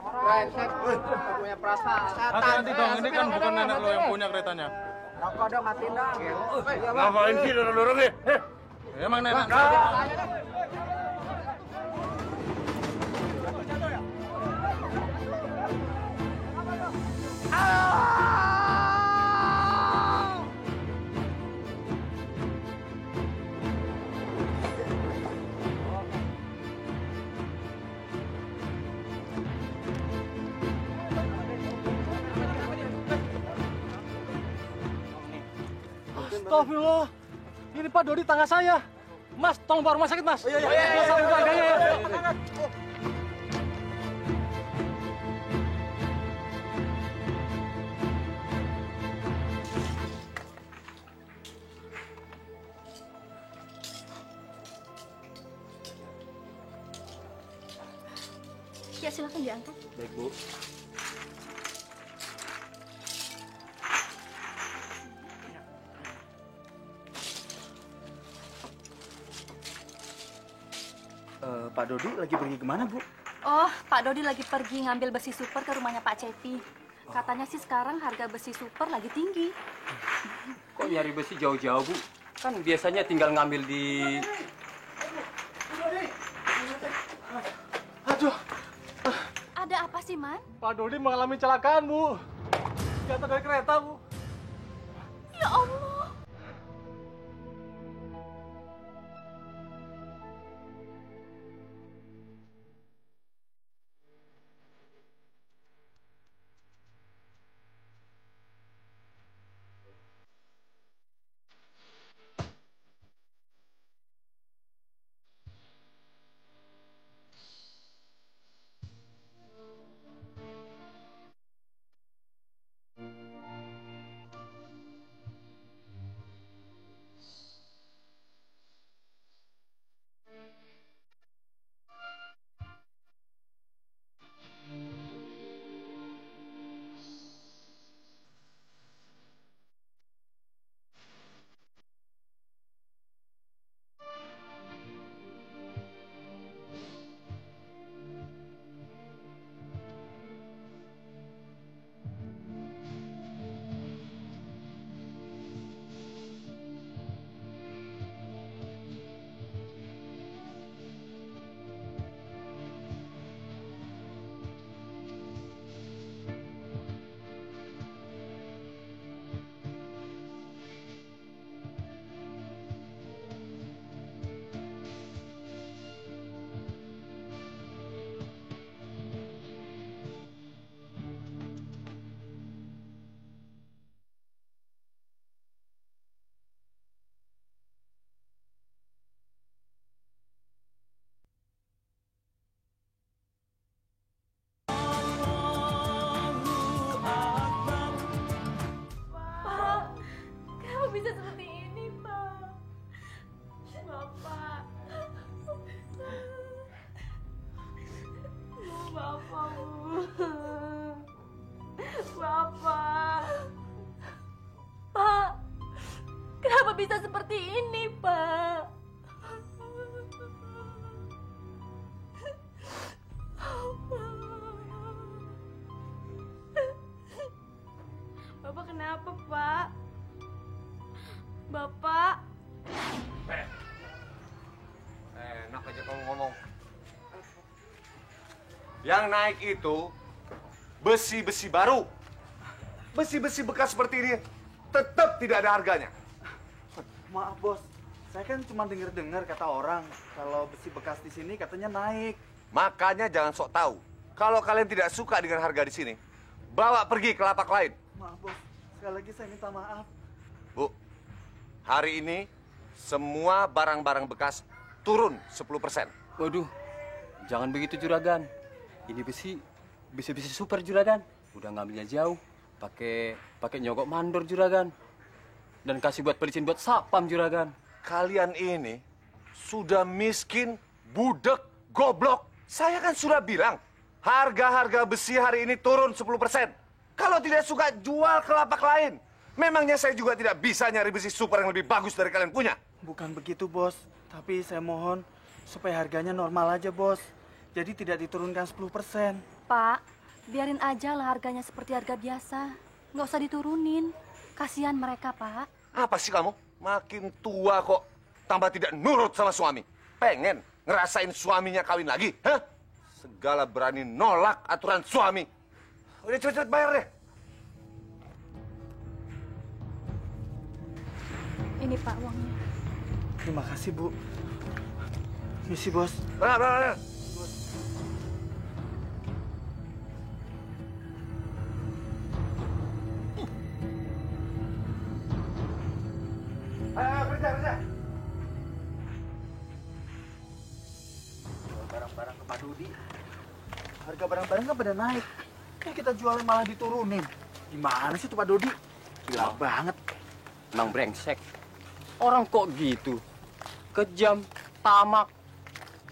Brengsek, punya perasaan. Hati-hati dong, ini kan bukan nenek lo yang punya keretanya. Rokok dong, matiin dong. Ngapain sih dorong-dorong nih? Emang nenek. Astagfirullah, ini Pak Dodi tangga saya. Mas, tolong bawa rumah sakit, Mas. Iya. Ya, silakan diangkat. Baik, Bu. Pak Dodi lagi pergi kemana, Bu? Oh, Pak Dodi lagi pergi ngambil besi super ke rumahnya Pak Cepi. Katanya sih sekarang harga besi super lagi tinggi. Kok nyari besi jauh-jauh, Bu? Kan biasanya tinggal ngambil di... Aduh, Ada apa sih, Man? Pak Dodi mengalami kecelakaan, Bu. Jatuh dari kereta, Bu. Ya Allah. bisa seperti ini, Pak? Bapak kenapa, Pak? Bapak? Enak aja kamu ngomong. Yang naik itu besi-besi baru. Besi-besi bekas seperti ini tetap tidak ada harganya. Maaf, Bos. Saya kan cuma dengar-dengar kata orang kalau besi bekas di sini katanya naik. Makanya jangan sok tahu. Kalau kalian tidak suka dengan harga di sini, bawa pergi ke lapak lain. Maaf, Bos. Sekali lagi saya minta maaf. Bu, hari ini semua barang-barang bekas turun 10%. Waduh, jangan begitu Juragan. Ini besi super Juragan. Udah ngambilnya jauh, pakai nyogok mandor Juragan. Dan kasih buat pelicin buat sapam Juragan. Kalian ini sudah miskin, budek, goblok. Saya kan sudah bilang, harga-harga besi hari ini turun 10%. Kalau tidak suka, jual ke lapak lain. Memangnya saya juga tidak bisa nyari besi super yang lebih bagus dari kalian punya? Bukan begitu, Bos. Tapi saya mohon supaya harganya normal aja, Bos. Jadi tidak diturunkan 10%. Pak, biarin aja lah harganya seperti harga biasa. Nggak usah diturunin. Kasihan mereka, Pak. Apa sih kamu? Makin tua kok tambah tidak nurut sama suami. Pengen ngerasain suaminya kawin lagi, hah? Segala berani nolak aturan suami. Udah cepet-cepet bayar deh. Ini Pak uangnya. Terima kasih, Bu. Misi, Bos. Benar. Ayo, kerja. Jual barang-barang ke Pak Dodi. Harga barang-barang kan pada naik. Kan kita jualnya malah diturunin. Gimana sih tuh Pak Dodi? Gila banget. Emang brengsek. Orang kok gitu? Kejam, tamak.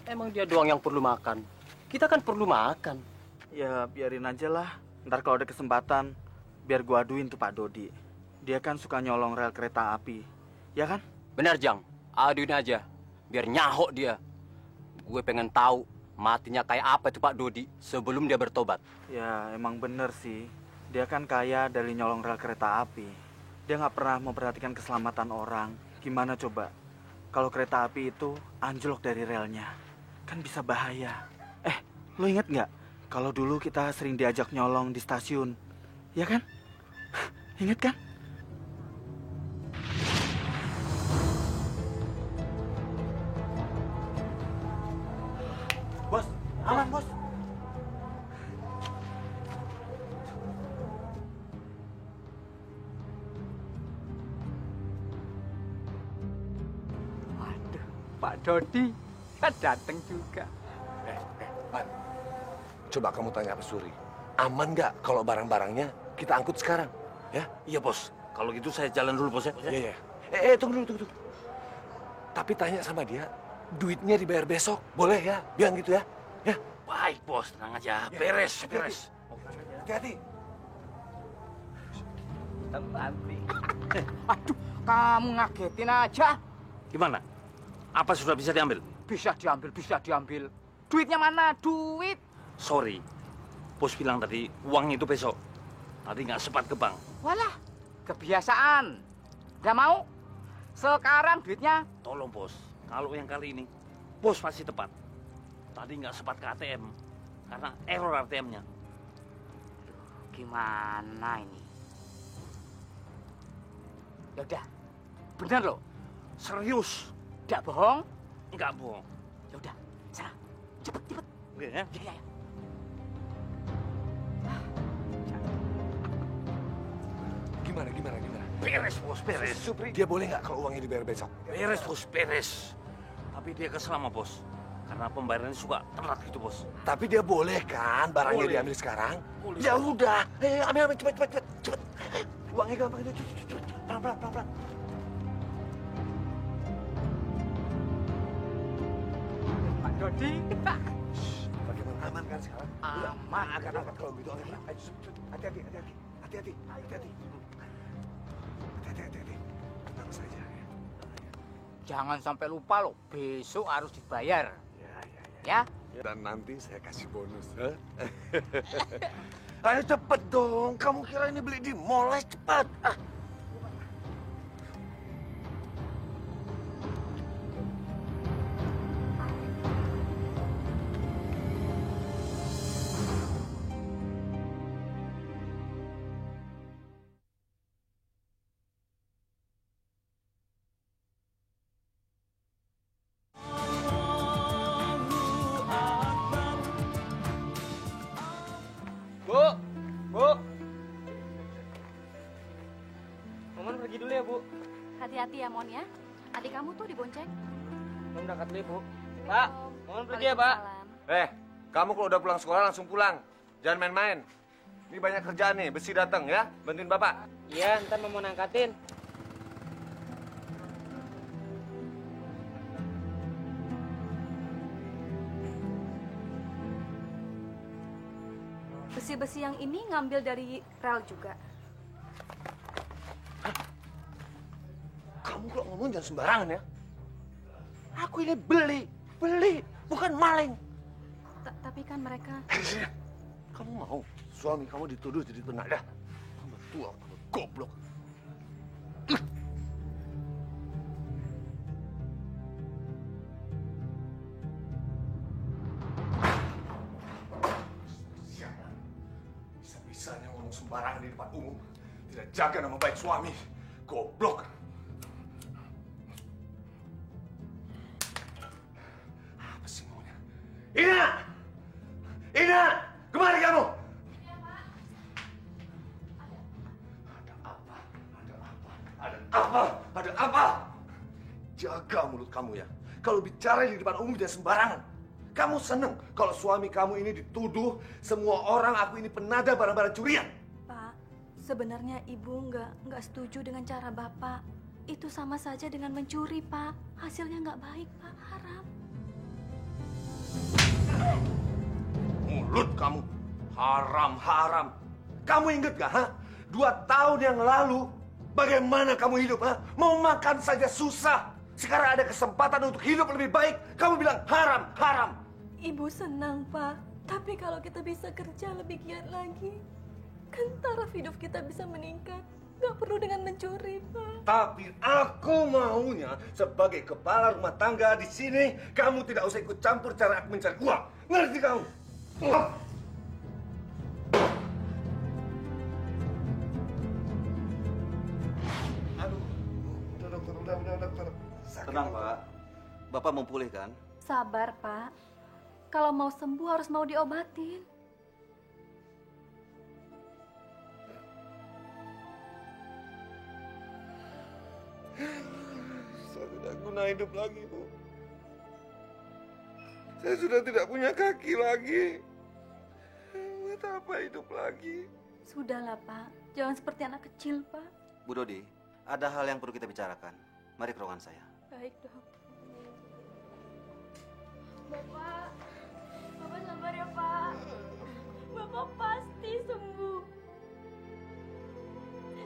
Emang dia doang yang perlu makan. Kita kan perlu makan. Ya biarin aja lah. Ntar kalau ada kesempatan, biar gua aduin tuh Pak Dodi. Dia kan suka nyolong rel kereta api. Ya kan? Benar, Jang. Aduin aja. Biar nyahok dia. Gue pengen tahu matinya kayak apa itu Pak Dodi sebelum dia bertobat. Ya emang bener sih. Dia kan kaya dari nyolong rel kereta api. Dia nggak pernah memperhatikan keselamatan orang. Gimana coba? Kalau kereta api itu anjlok dari relnya, kan bisa bahaya. Lo inget nggak? Kalau dulu kita sering diajak nyolong di stasiun. Ya kan? Ingat kan? Bos, aman bos. Waduh, Pak Dodi kan datang juga. Man, coba kamu tanya Pak Suri. Aman nggak kalau barang-barangnya kita angkut sekarang? Ya? Iya, Bos. Kalau gitu saya jalan dulu, Bos. Iya. Tunggu dulu. Tapi tanya sama dia, duitnya dibayar besok. Boleh ya? Bilang gitu ya. Ya. Baik, Bos. Tenang aja. Beres. Hati-hati. Nanti. Aduh, kamu ngagetin aja. Gimana? Apa sudah bisa diambil? Bisa diambil. Duitnya mana? Duit. Sorry. Bos bilang tadi uangnya itu besok. Tadi nggak sempat ke bank. Walah, kebiasaan. Nggak mau? Sekarang duitnya. Tolong, Bos. Kalau yang kali ini, Bos pasti tepat. Tadi nggak sempat ke ATM. Karena error ATM-nya. Gimana ini? Yaudah, bener loh. Serius. Nggak bohong? Nggak bohong. Yaudah, sana. Cepet. Oke, ya? Ya. Gimana? Beres, Bos. Beres. Supri, dia boleh nggak kalau uangnya dibayar besok? Beres, Bos. Beres. Tapi dia kesel sama Bos. Karena pembayarannya suka telat gitu, Bos. Tapi dia boleh kan barangnya Boleh. diambil sekarang? Boleh. Ya udah, ambil cepet. Uangnya gampang itu, cepet. Pelan. Pak Dodi. Bagaimana, aman kan sekarang? Aman. Angkat kalau gitu, angkat. Ayo, hati-hati. Tenang saja ya. Jangan sampai lupa loh, besok harus dibayar. Ya? Dan nanti saya kasih bonus. Ayo cepet dong, kamu kira ini beli di mall, cepat. Bu. Momen pergi dulu ya, Bu. Hati-hati ya, Mon ya. Adik kamu tuh dibonceng. Momen berangkat dulu ya, Bu. Pak, Momen pergi ya, Pak. Waalaikumsalam. Kamu kalau udah pulang sekolah langsung pulang. Jangan main-main. Ini banyak kerjaan nih, besi datang ya. Bantuin Bapak. Iya, ntar mau angkatin. Besi-besi yang ini ngambil dari rel juga. Kamu kalau ngomong jangan sembarangan ya. Aku ini beli, bukan maling. Tapi kan mereka... Kamu mau suami kamu dituduh jadi penadah? Kamu tua, kamu goblok. Bisa-bisanya ngomong sembarangan di depan umum. Tidak jaga nama baik suami. Goblok. Apa sih maunya? Ina! Ina! Kemari kamu! Ada apa? Ada apa? Ada apa? Jaga mulut kamu ya. Kalau bicara di depan umum jangan sembarangan. Kamu seneng kalau suami kamu ini dituduh semua orang aku ini penada barang-barang curian. Pak, sebenarnya ibu nggak setuju dengan cara bapak. Itu sama saja dengan mencuri, Pak. Hasilnya nggak baik, Pak. Haram. Mulut kamu haram. Kamu inget gak, ha? 2 tahun yang lalu bagaimana kamu hidup, ha? Mau makan saja susah. Sekarang ada kesempatan untuk hidup lebih baik. Kamu bilang haram. Ibu senang, Pak. Tapi kalau kita bisa kerja lebih giat lagi, kan taraf hidup kita bisa meningkat. Nggak perlu dengan mencuri, Pak. Tapi aku maunya sebagai kepala rumah tangga di sini, kamu tidak usah ikut campur cara aku mencari uang. Ngerti kamu? Aduh, udah dokter. Tenang, Pak. Bapak mau pulih kan? Sabar, Pak. Kalau mau sembuh harus mau diobatin. Saya tidak guna hidup lagi, Bu. Saya sudah tidak punya kaki lagi. Buat apa hidup lagi? Sudahlah, Pak. Jangan seperti anak kecil, Pak. Bu Dodi, ada hal yang perlu kita bicarakan. Mari ke ruangan saya. Baik, Dok. Bapak sabar ya, Pak. Bapak pasti sembuh.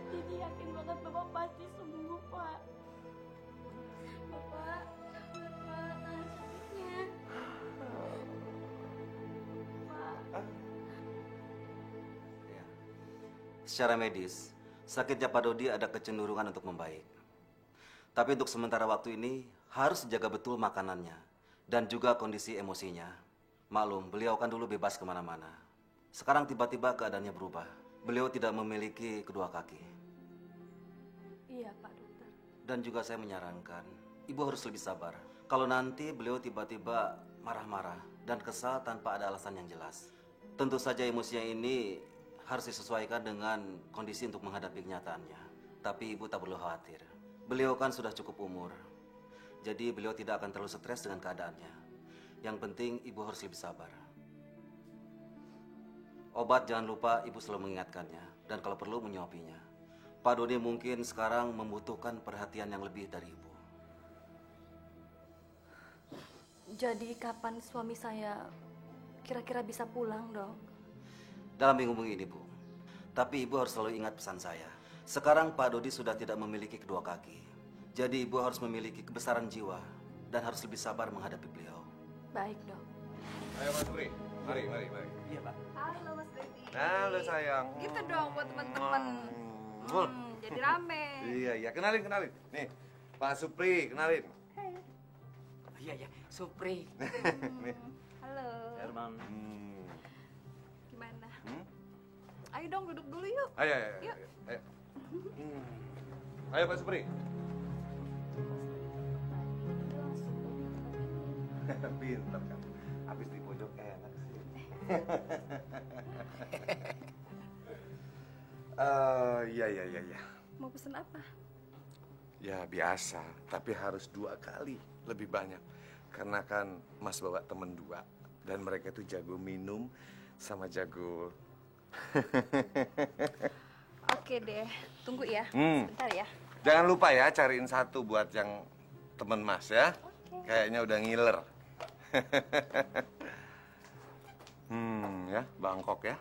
Didi yakin banget Bapak pasti sembuh, Pak. Bapak tahan sakitnya. Pak. Ya. Secara medis, sakitnya Pak Dodi ada kecenderungan untuk membaik. Tapi untuk sementara waktu ini harus jaga betul makanannya dan juga kondisi emosinya. Maklum, beliau kan dulu bebas kemana-mana. Sekarang tiba-tiba keadaannya berubah. Beliau tidak memiliki kedua kaki. Iya, Pak Dokter. Dan juga saya menyarankan, Ibu harus lebih sabar. Kalau nanti beliau tiba-tiba marah-marah dan kesal tanpa ada alasan yang jelas. Tentu saja emosinya ini harus disesuaikan dengan kondisi untuk menghadapi kenyataannya. Tapi Ibu tak perlu khawatir. Beliau kan sudah cukup umur. Jadi beliau tidak akan terlalu stres dengan keadaannya. Yang penting Ibu harus lebih sabar. Obat jangan lupa Ibu selalu mengingatkannya. Dan kalau perlu menyuapinya. Pak Dodi mungkin sekarang membutuhkan perhatian yang lebih dari Ibu. Jadi kapan suami saya kira-kira bisa pulang, Dok? Dalam minggu ini, Bu. Tapi Ibu harus selalu ingat pesan saya. Sekarang Pak Dodi sudah tidak memiliki kedua kaki. Jadi Ibu harus memiliki kebesaran jiwa dan harus lebih sabar menghadapi beliau. Baik, Dok. Ayo Mas Pri, mari. Iya, Pak. Halo, Mas Baby. Halo sayang. Gitu dong buat teman-teman. Jadi rame. Iya, kenalin. Nih, Pak Supri, kenalin. Iya, Supri. Nih. Halo. Herman. Gimana? Ayo dong duduk dulu yuk. Ayo. Yuk. Ayo Pak Supri. Pintar kamu. Habis di pojok enak sih. Iya. Mau pesen apa? Ya biasa, tapi harus 2 kali lebih banyak. Karena kan Mas bawa temen 2 dan mereka itu jago minum sama jago. Oke deh, tunggu ya. Sebentar ya. Jangan lupa ya cariin 1 buat yang temen Mas ya. Kayaknya udah ngiler. Ya, Bangkok ya.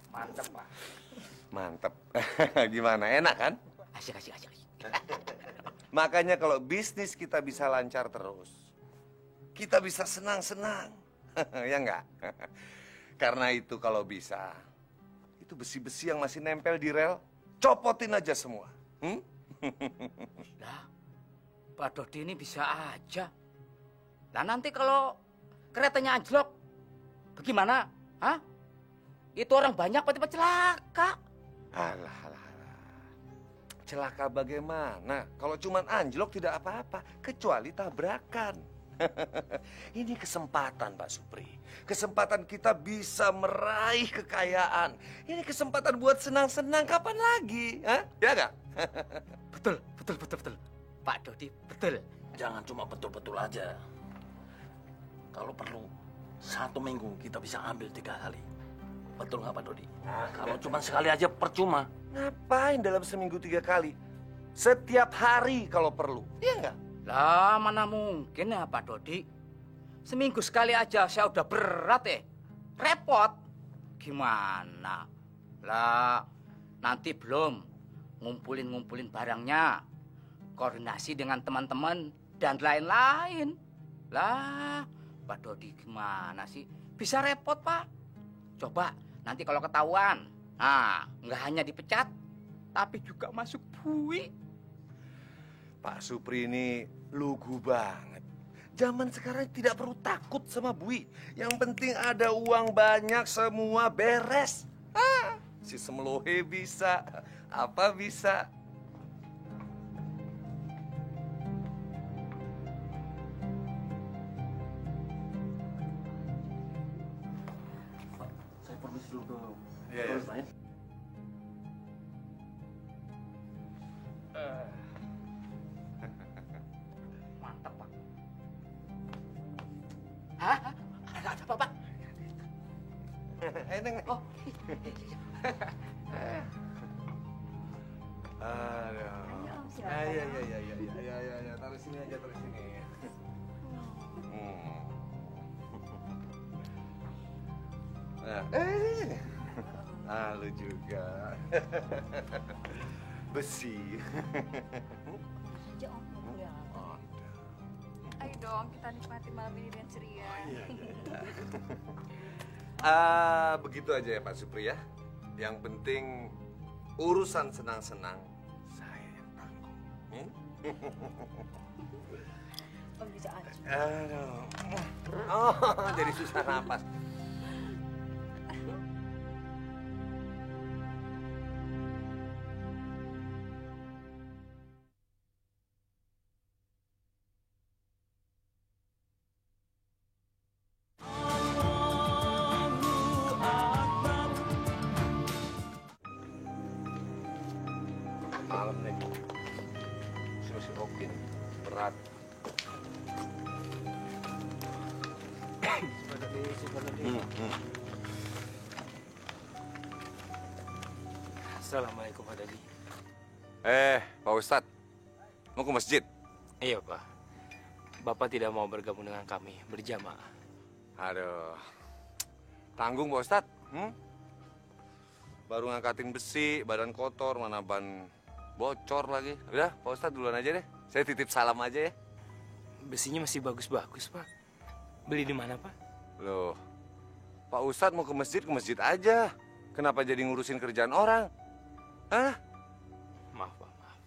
Mantep, Pak. Mantep. Gimana, enak kan? Asik. Makanya kalau bisnis kita bisa lancar terus, kita bisa senang-senang. Ya enggak? Karena itu kalau bisa, itu besi-besi yang masih nempel di rel, copotin aja semua. Lah, Pak Dodi ini bisa aja. Nah nanti kalau keretanya anjlok, bagaimana? Hah? Itu orang banyak tiba-tiba celaka. Alah. Celaka bagaimana? Kalau cuman anjlok tidak apa-apa, kecuali tabrakan. Ini kesempatan, Pak Supri. Kesempatan kita bisa meraih kekayaan. Ini kesempatan buat senang-senang, kapan lagi? Hah? Ya nggak? Betul. Pak Dodi, betul. Jangan cuma betul-betul aja. Kalau perlu, 1 minggu kita bisa ambil 3 kali. Betul nggak Pak Dodi? Kalau cuma sekali aja percuma. Ngapain dalam seminggu 3 kali? Setiap hari kalau perlu. Iya nggak? Lah, mana mungkin ya Pak Dodi? Seminggu sekali aja saya udah berat repot. Gimana? Lah, nanti belum ngumpulin barangnya, koordinasi dengan teman-teman dan lain-lain. Lah, Pak Dodi gimana sih? Bisa repot, Pak. Coba nanti kalau ketahuan, nggak hanya dipecat, tapi juga masuk bui. Pak Supri ini lugu banget. Zaman sekarang tidak perlu takut sama bui. Yang penting ada uang banyak, semua beres. Si Semelohe bisa, apa bisa. Saya permisi dulu ke Iya. tulis lain. Mantap, Pak. Hah? Ada apa, Pak? Neng. Oh. Aduh. Ya. Taruh sini aja, taruh sini. Lu juga. Besi. Ayo dong, kita nikmati malam ini dengan ceria. Begitu aja ya Pak Supri ya. Yang penting urusan senang-senang saya yang tanggung. Bisa aja. Aduh. Jadi susah napas. Malam nih, masih oke, berat. Assalamualaikum Pak Dodi. Pak Ustadz, mau ke masjid? Iya Pak, Bapak tidak mau bergabung dengan kami berjamaah. Aduh, tanggung Pak Ustadz. Baru ngangkatin besi, badan kotor, mana ban bocor lagi. Udah, Pak Ustadz duluan aja deh. Saya titip salam aja ya. Besinya masih bagus-bagus Pak. Beli di mana Pak? Loh, Pak Ustadz mau ke masjid aja. Kenapa jadi ngurusin kerjaan orang? Hah? Maaf Pak, maaf.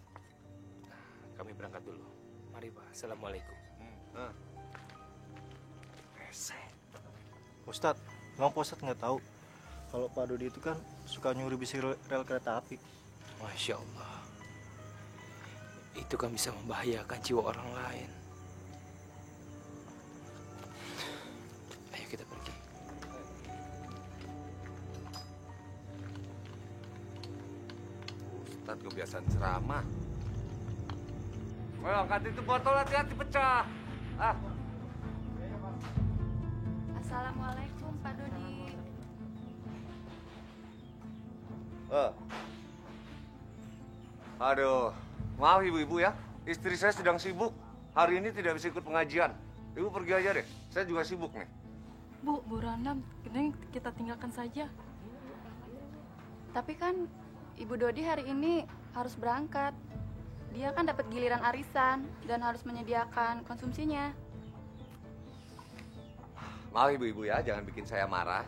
Kami berangkat dulu. Mari Pak, Assalamualaikum. Ustadz, emang Pak Ustadz nggak tahu kalau Pak Dodi itu kan suka nyuri besi rel kereta api. Masya Allah. Itu kan bisa membahayakan jiwa orang lain. Ayo kita pergi. Ustadz kebiasaan ceramah. Well, angkat itu botol, hati-hati pecah. Assalamualaikum Pak Dodi. Aduh, maaf ibu-ibu ya. Istri saya sedang sibuk. Hari ini tidak bisa ikut pengajian. Ibu pergi aja deh. Saya juga sibuk nih. Bu Rana, kita tinggalkan saja. Tapi kan Ibu Dodi hari ini harus berangkat. Dia kan dapat giliran arisan dan harus menyediakan konsumsinya. Maaf ibu-ibu ya, jangan bikin saya marah.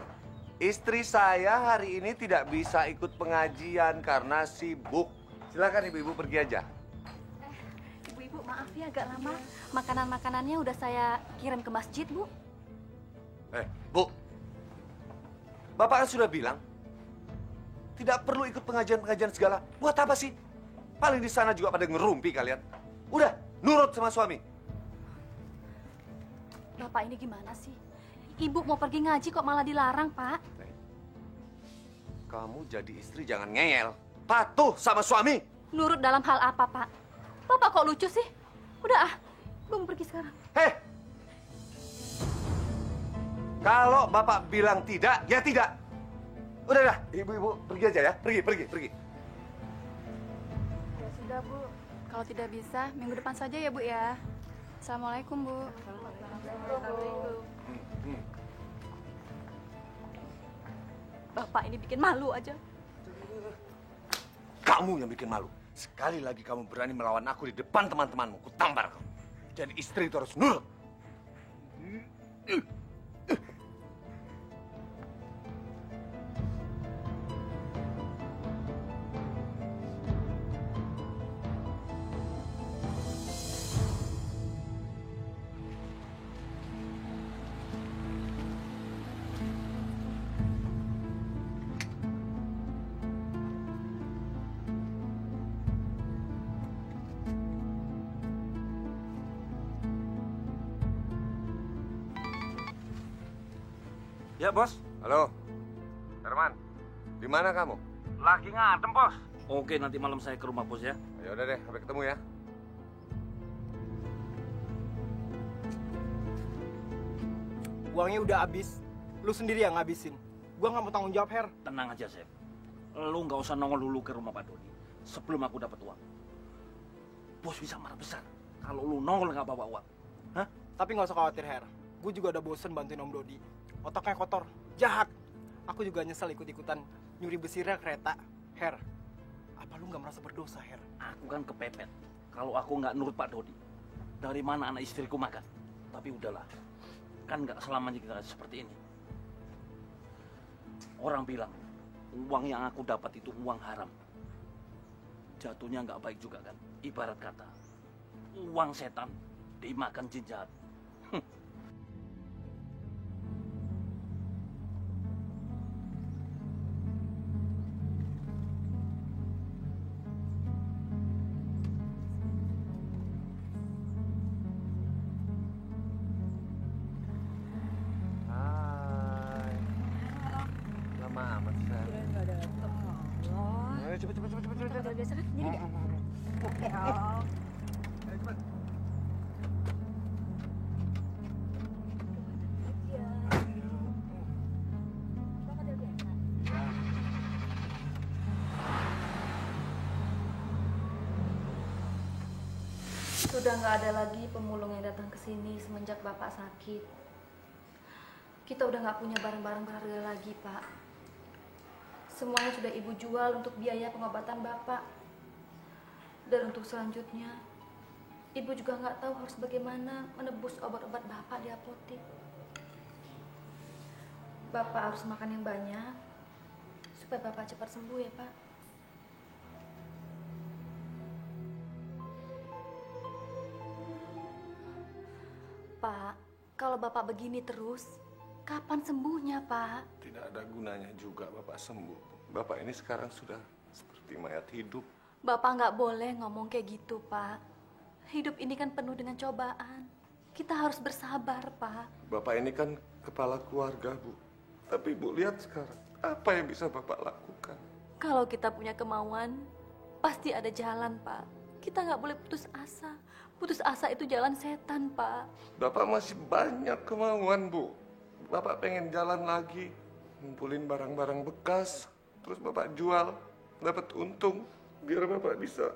Istri saya hari ini tidak bisa ikut pengajian karena sibuk. Silakan ibu-ibu pergi aja. Ibu-ibu maaf ya agak lama. Makanan-makanannya udah saya kirim ke masjid, Bu. Bu. Bapak kan sudah bilang tidak perlu ikut pengajian-pengajian segala. Buat apa sih? Paling di sana juga pada ngerumpi kalian. Udah, nurut sama suami. Bapak ini gimana sih? Ibu mau pergi ngaji kok malah dilarang, Pak. Kamu jadi istri jangan ngeyel. Patuh sama suami. Nurut dalam hal apa, Pak? Bapak kok lucu sih? Udah Ibu mau pergi sekarang. Kalau Bapak bilang tidak, ya tidak. Udah, ibu-ibu pergi aja ya. Pergi. Ya sudah, Bu. Kalau tidak bisa, minggu depan saja ya, Bu ya. Assalamualaikum, Bu. Bapak ini bikin malu aja. Kamu yang bikin malu. Sekali lagi kamu berani melawan aku di depan teman-temanmu, ku tampar kamu. Jadi istri itu harus nurut. Ya, Bos. Halo, Herman. Di mana kamu? Lagi ngadem, Bos. Oke, nanti malam saya ke rumah, Bos ya. Ya udah deh, sampai ketemu ya. Uangnya udah habis. Lu sendiri yang ngabisin. Gua nggak mau tanggung jawab, Her. Tenang aja, Sep. Lu nggak usah nongol dulu ke rumah Pak Dodi sebelum aku dapat uang. Bos bisa marah besar kalau lu nongol nggak bawa uang. Hah? Tapi nggak usah khawatir, Her. Gue juga udah bosen bantuin Om Dodi. Otaknya kotor, jahat. Aku juga nyesel ikut-ikutan nyuri besi rel kereta. Her, apa lu nggak merasa berdosa, Her? Aku kan kepepet. Kalau aku nggak nurut Pak Dodi, dari mana anak istriku makan? Tapi udahlah, kan nggak selamanya kita seperti ini. Orang bilang, uang yang aku dapat itu uang haram. Jatuhnya nggak baik juga kan? Ibarat kata, uang setan dimakan jin jahat. Sudah nggak ada lagi pemulung yang datang ke sini semenjak Bapak sakit. Kita udah nggak punya barang-barang berharga lagi, Pak. Semuanya sudah Ibu jual untuk biaya pengobatan Bapak. Dan untuk selanjutnya, Ibu juga nggak tahu harus bagaimana menebus obat-obat Bapak di apotek. Bapak harus makan yang banyak supaya Bapak cepat sembuh ya, Pak. Pak, kalau Bapak begini terus, kapan sembuhnya, Pak? Tidak ada gunanya juga Bapak sembuh. Bapak ini sekarang sudah seperti mayat hidup. Bapak nggak boleh ngomong kayak gitu, Pak. Hidup ini kan penuh dengan cobaan. Kita harus bersabar, Pak. Bapak ini kan kepala keluarga, Bu. Tapi Bu, lihat sekarang, apa yang bisa Bapak lakukan? Kalau kita punya kemauan, pasti ada jalan, Pak. Kita nggak boleh putus asa. Putus asa itu jalan setan, Pak. Bapak masih banyak kemauan, Bu. Bapak pengen jalan lagi, ngumpulin barang-barang bekas, terus Bapak jual, dapat untung, biar Bapak bisa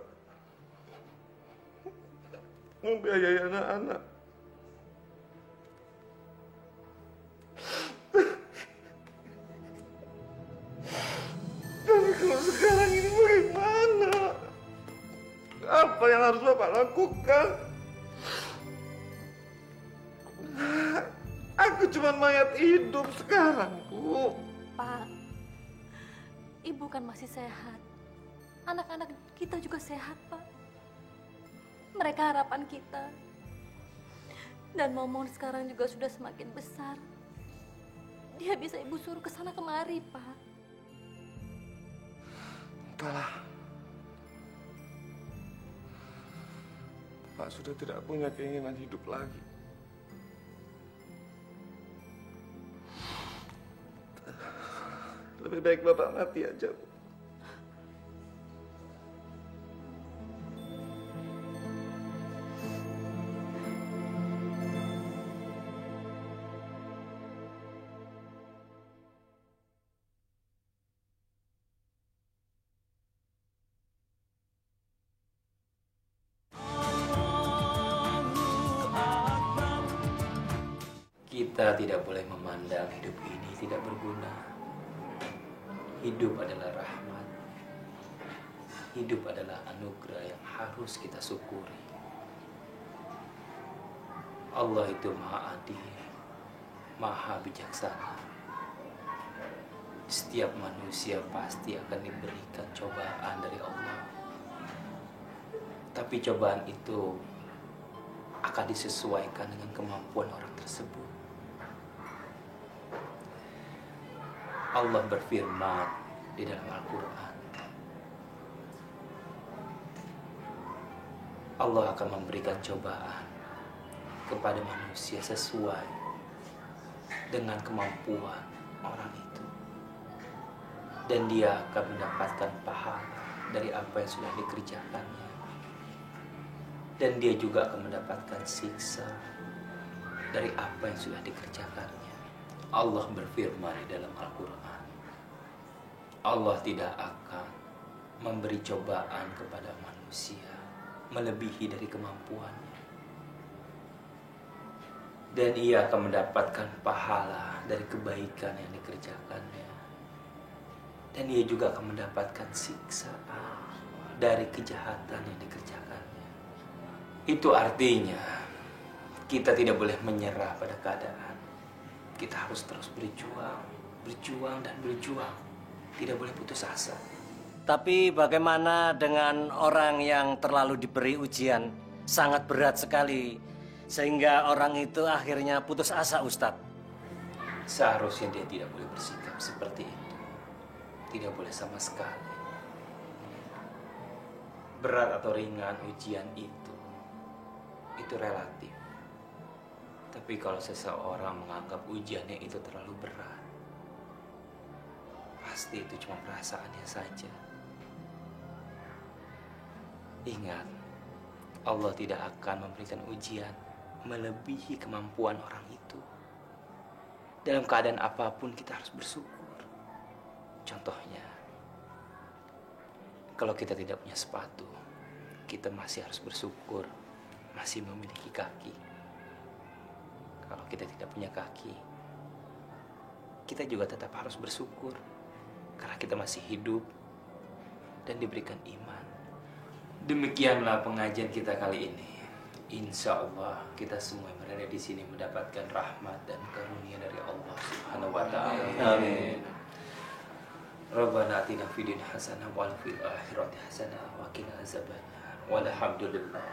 membiayai anak-anak. Tapi kalau sekarang ini bagaimana? Apa yang harus Bapak lakukan? Aku cuma mayat hidup sekarang, Bu. Pak, Ibu kan masih sehat. Anak-anak kita juga sehat, Pak. Mereka harapan kita. Dan Momon sekarang juga sudah semakin besar. Dia bisa Ibu suruh ke sana kemari, Pak. Entahlah. Pak sudah tidak punya keinginan hidup lagi. Lebih baik Bapak mati aja, Bu. Kita tidak boleh memandang hidup ini tidak berguna. Hidup adalah rahmat. Hidup adalah anugerah yang harus kita syukuri. Allah itu Maha Adil, Maha Bijaksana. Setiap manusia pasti akan diberikan cobaan dari Allah. Tapi cobaan itu akan disesuaikan dengan kemampuan orang tersebut. Allah berfirman di dalam Al-Quran, Allah akan memberikan cobaan kepada manusia sesuai dengan kemampuan orang itu. Dan dia akan mendapatkan pahala dari apa yang sudah dikerjakannya. Dan dia juga akan mendapatkan siksa dari apa yang sudah dikerjakannya. Allah berfirman di dalam Al-Quran, Allah tidak akan memberi cobaan kepada manusia melebihi dari kemampuannya. Dan ia akan mendapatkan pahala dari kebaikan yang dikerjakannya. Dan ia juga akan mendapatkan siksa dari kejahatan yang dikerjakannya. Itu artinya kita tidak boleh menyerah pada keadaan. Kita harus terus berjuang, berjuang dan berjuang. Tidak boleh putus asa. Tapi bagaimana dengan orang yang terlalu diberi ujian sangat berat sekali sehingga orang itu akhirnya putus asa, Ustadz? Seharusnya dia tidak boleh bersikap seperti itu. Tidak boleh sama sekali. Berat atau ringan ujian itu relatif. Tapi kalau seseorang menganggap ujiannya itu terlalu berat, pasti itu cuma perasaannya saja. Ingat, Allah tidak akan memberikan ujian melebihi kemampuan orang itu. Dalam keadaan apapun kita harus bersyukur. Contohnya, kalau kita tidak punya sepatu, kita masih harus bersyukur masih memiliki kaki. Kalau kita tidak punya kaki, kita juga tetap harus bersyukur karena kita masih hidup dan diberikan iman. Demikianlah pengajian kita kali ini. Insya Allah kita semua yang berada di sini mendapatkan rahmat dan karunia dari Allah Subhanahu wa Ta'ala. Amin. Rabbana atina fid dunya hasanah wa fil akhirati hasanah wa qina azabannar. Walhamdulillah.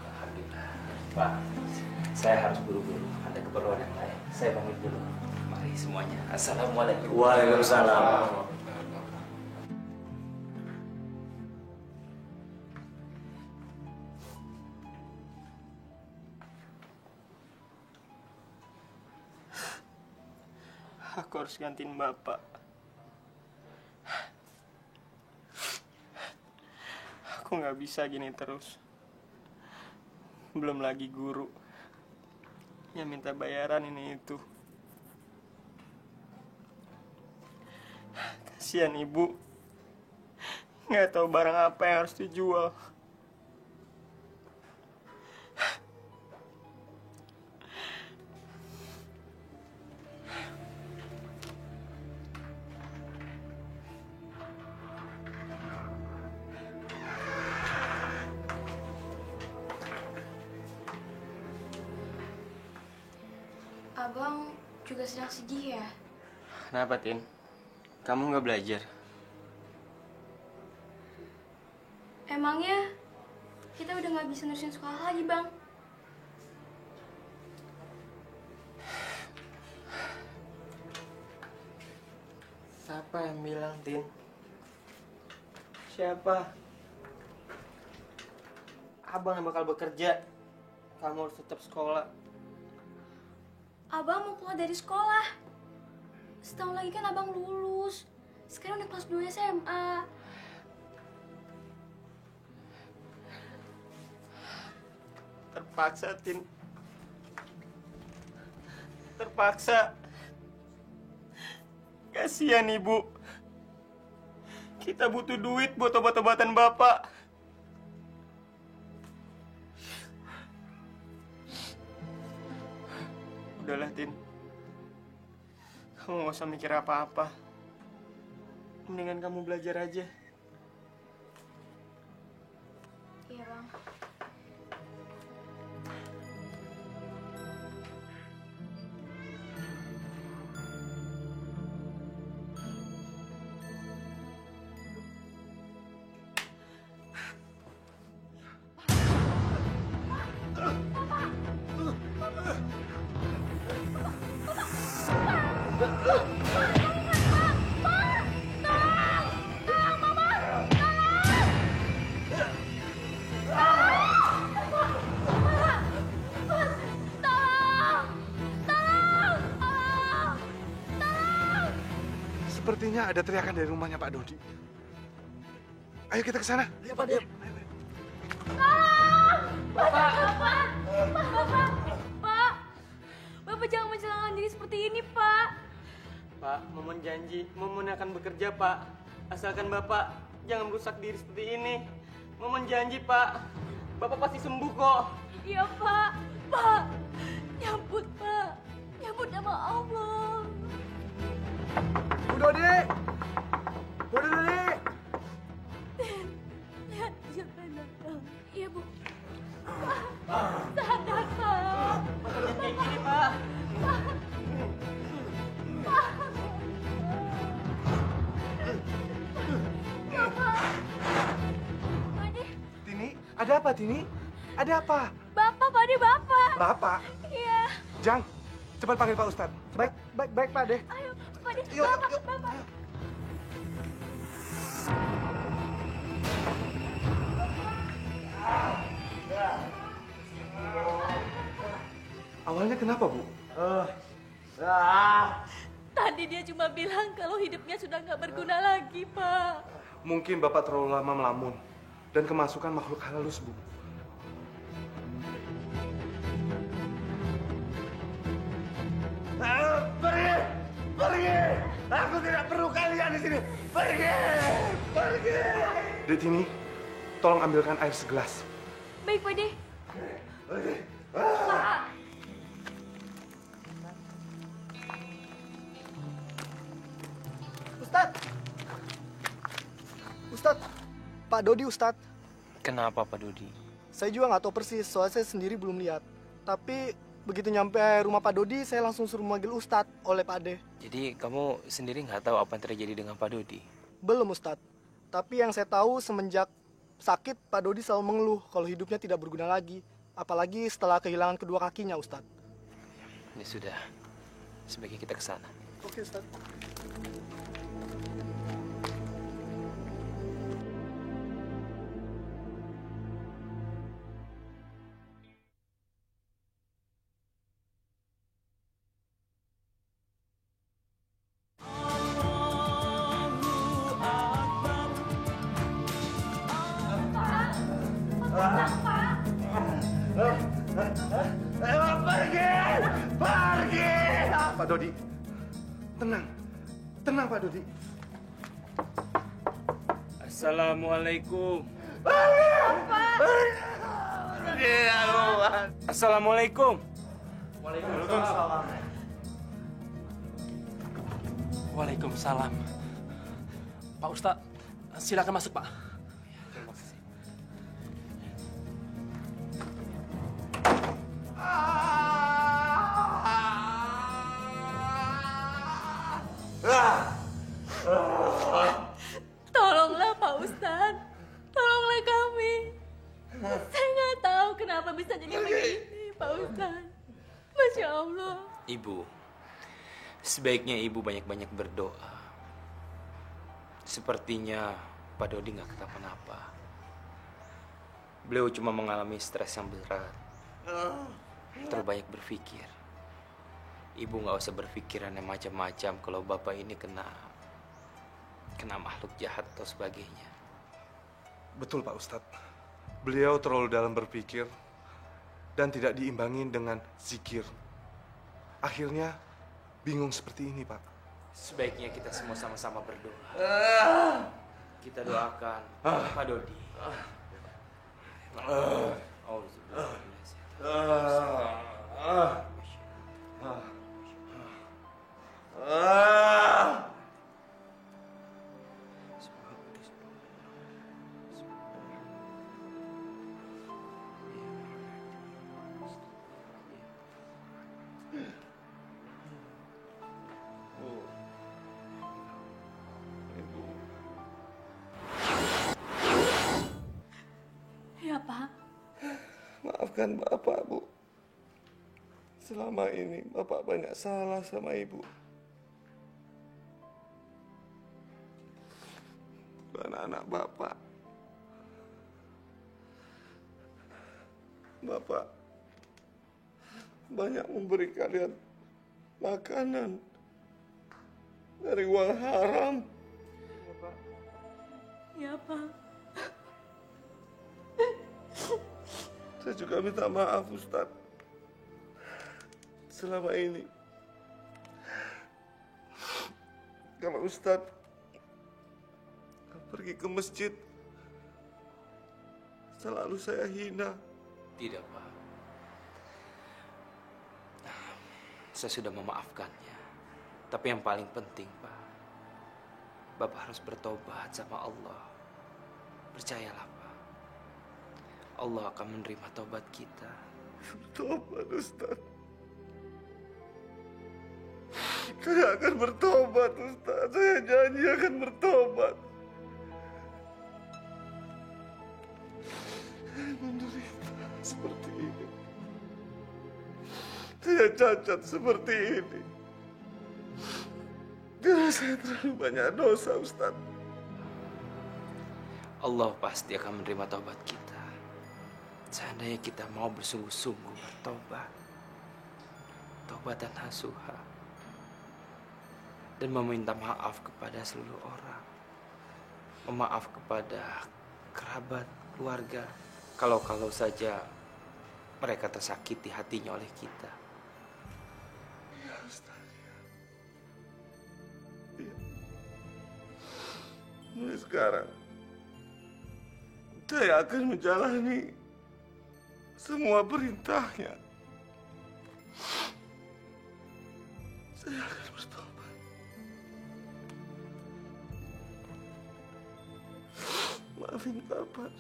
Alhamdulillah. Pak, saya harus buru-buru. Ada keperluan yang lain. Saya pamit dulu. Mari semuanya. Assalamualaikum. Waalaikumsalam. Aku harus gantiin bapak. Aku nggak bisa gini terus. Belum lagi guru yang minta bayaran ini itu. Kasihan ibu, nggak tahu barang apa yang harus dijual. Abang juga sedang sedih ya? Kenapa, Tin? Kamu nggak belajar? Emangnya kita udah nggak bisa nerusin sekolah lagi, Bang? Siapa yang bilang, Tin? Siapa? Abang yang bakal bekerja. Kamu harus tetap sekolah. Abang mau keluar dari sekolah. Setahun lagi kan abang lulus. Sekarang udah kelas 2 SMA. Terpaksa, Tin. Terpaksa. Kasihan ibu. Kita butuh duit buat obat-obatan bapak. Udahlah, Tin. Kamu gak usah mikir apa-apa. Mendingan kamu belajar aja. Iya, Bang. Sepertinya ada teriakan dari rumahnya Pak Dodi. Ayo kita ke sana. Ayo, Pak. Ayo. Bapak jangan mencelakakan diri seperti ini, Pak. Pak, Momon janji, Momon akan bekerja, Pak. Asalkan Bapak jangan merusak diri seperti ini. Momon janji, Pak. Bapak pasti sembuh kok. Iya, Pak. Pak, nyambut, Pak. Nyambut nama Allah. Bu Dodi! Bu Dodi! Lihat, siapa yang datang. Iya, Bu. Pak, sadar, Pak. Bapak jangan kayak gini, Pak. Tini, ada apa Tini? Ada apa? Bapak, Pak De, Bapak. Bapak? Iya. Jang, cepat panggil Pak Ustadz. Baik Pak De. Ayo, Pak De, Yuk, Bapak, yuk. Bapak. Awalnya kenapa Bu? Tadi dia cuma bilang kalau hidupnya sudah nggak berguna lagi, Pak. Mungkin Bapak terlalu lama melamun dan kemasukan makhluk halus, Bu. Pergi! Pergi! Aku tidak perlu kalian di sini. Pergi! Pergi! Detini, tolong ambilkan air segelas. Baik, Pak De. Ustadz, Pak Dodi, Ustadz. Kenapa Pak Dodi? Saya juga nggak tahu persis, soalnya saya sendiri belum lihat. Tapi begitu nyampe rumah Pak Dodi, saya langsung suruh manggil Ustadz oleh Pak De. Jadi kamu sendiri nggak tahu apa yang terjadi dengan Pak Dodi? Belum, Ustadz. Tapi yang saya tahu semenjak sakit, Pak Dodi selalu mengeluh kalau hidupnya tidak berguna lagi. Apalagi setelah kehilangan kedua kakinya, Ustadz. Ya sudah, sebaiknya kita ke sana. Oke, Ustadz. Pergi! Pergi! Pak Dodi, tenang. Tenang Pak Dodi. Assalamualaikum. Pergi! Assalamualaikum. Waalaikumsalam. Waalaikumsalam. Pak Ustadz, silakan masuk, Pak. Ustaz. Masya Allah. Ibu, sebaiknya ibu banyak-banyak berdoa. Sepertinya Pak Dodi nggak kenapa-napa. Beliau cuma mengalami stres yang berat. Terlalu banyak berpikir. Ibu nggak usah berpikiran yang macam-macam kalau bapak ini kena makhluk jahat atau sebagainya. Betul Pak Ustadz. Beliau terlalu dalam berpikir dan tidak diimbangi dengan zikir. Akhirnya bingung seperti ini, Pak. Sebaiknya kita semua sama-sama berdoa. Kita doakan Pak Dodi. Ya, Pak. Maafkan Bapak, Bu. Selama ini Bapak banyak salah sama Ibu. Anak-anak Bapak. Bapak banyak memberi kalian makanan dari uang haram. Ya, Pak. Saya juga minta maaf, Ustaz. Selama ini, kalau Ustaz pergi ke masjid, selalu saya hina. Tidak, Pak. Saya sudah memaafkannya. Tapi yang paling penting, Pak, Bapak harus bertobat sama Allah. Percayalah, Pak. Allah akan menerima tobat kita. Bertobat, Ustaz. Saya akan bertobat, Ustaz. Saya janji akan bertobat. Saya menderita seperti ini. Saya cacat seperti ini. Karena saya terlalu banyak dosa, Ustaz. Allah pasti akan menerima tobat kita. Seandainya kita mau bersungguh-sungguh bertobat. Tobatan nasuha. Dan meminta maaf kepada seluruh orang. Memaaf kepada kerabat, keluarga. Kalau saja mereka tersakiti hatinya oleh kita. Ya, Ustaz. Ya. Mulai sekarang, saya akan menjalani semua perintahnya. Saya akan bertobat. Maafin Bapak.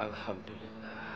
Alhamdulillah.